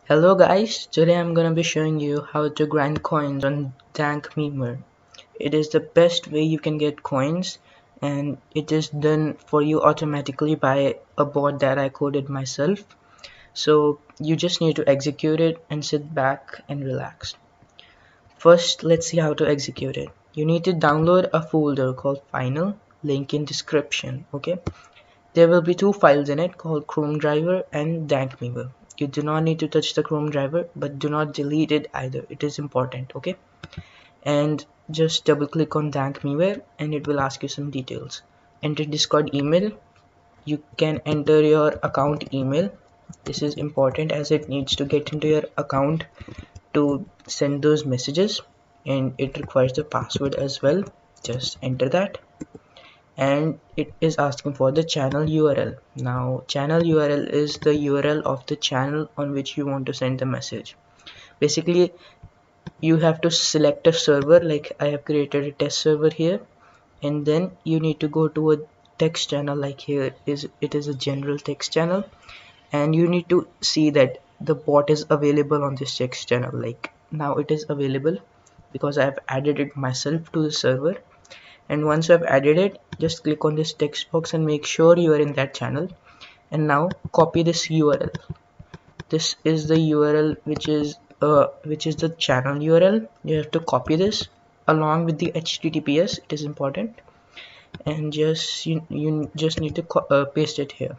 Hello guys, today I'm gonna be showing you how to grind coins on Dank Memer. It is the best way you can get coins, and it is done for you automatically by a bot that I coded myself. So you just need to execute it and sit back and relax. First, let's see how to execute it. You need to download a folder called final, link in description, okay? There will be two files in it called Chrome driver and DankMemer. You do not need to touch the Chrome driver, but do not delete it either. It is important, okay? And just double click on DankMemer and it will ask you some details. Enter Discord email. You can enter your account email. This is important as it needs to get into your account to send those messages, and it requires the password as well. Just enter that, and it is asking for the channel URL. Now channel URL is the URL of the channel on which you want to send the message. Basically you have to select a server, like I have created a test server here, and then you need to go to a text channel, like here is it is a general text channel, and you need to see that the bot is available on this text channel. Like now it is available because I have added it myself to the server. And once you have added it, just click on this text box and make sure you are in that channel. And now copy this URL. This is the URL which is the channel URL. You have to copy this along with the HTTPS. It is important, and you just need to paste it here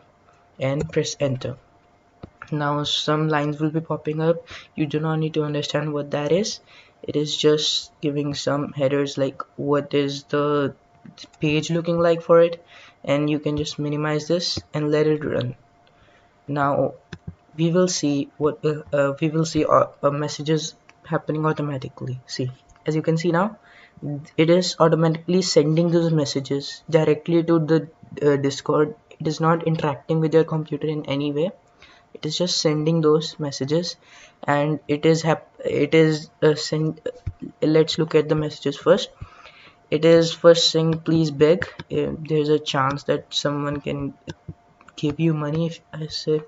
and press enter. Now some lines will be popping up. You do not need to understand what that is. It is just giving some headers like what is the page looking like for it, and you can just minimize this and let it run. Now we will see messages happening automatically. See, as you can see now, it is automatically sending those messages directly to the Discord. It is not interacting with your computer in any way. It is just sending those messages, and let's look at the messages first. It is first saying please beg. There's a chance that someone can give you money if I say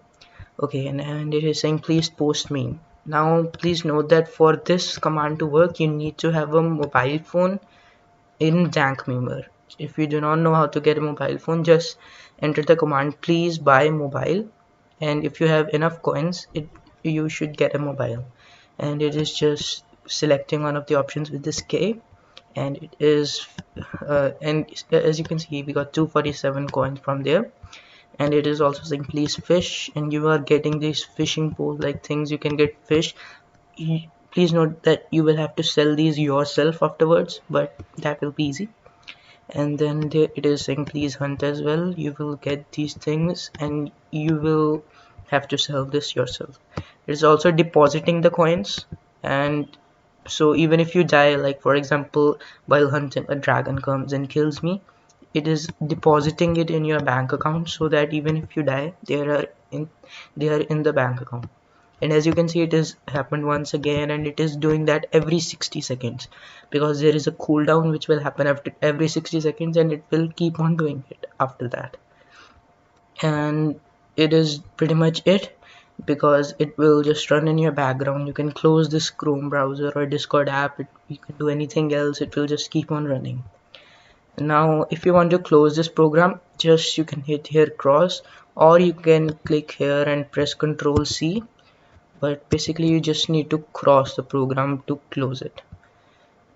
okay, and it is saying please post me. Now please note that for this command to work you need to have a mobile phone in DankMemer. If you do not know how to get a mobile phone, just enter the command please buy mobile, and if you have enough coins you should get a mobile. And it is just selecting one of the options with this K, and it is and as you can see we got 247 coins from there. And it is also saying please fish, and you are getting these fishing poles like things you can get fish. Please note that you will have to sell these yourself afterwards, but that will be easy. And then there it is saying please hunt as well. You will get these things and you will have to sell this yourself. It is also depositing the coins, and so even if you die, like for example while hunting a dragon comes and kills me, it is depositing it in your bank account so that even if you die they are in the bank account. And as you can see, it has happened once again, and it is doing that every 60 seconds because there is a cooldown which will happen after every 60 seconds, and it will keep on doing it after that. And it is pretty much it, because it will just run in your background. You can close this Chrome browser or Discord app, you can do anything else, it will just keep on running. Now if you want to close this program, just you can hit here cross, or you can click here and press Ctrl C, but basically you just need to cross the program to close it.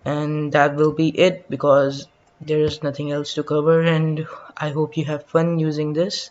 And that will be it, because there is nothing else to cover, and I hope you have fun using this.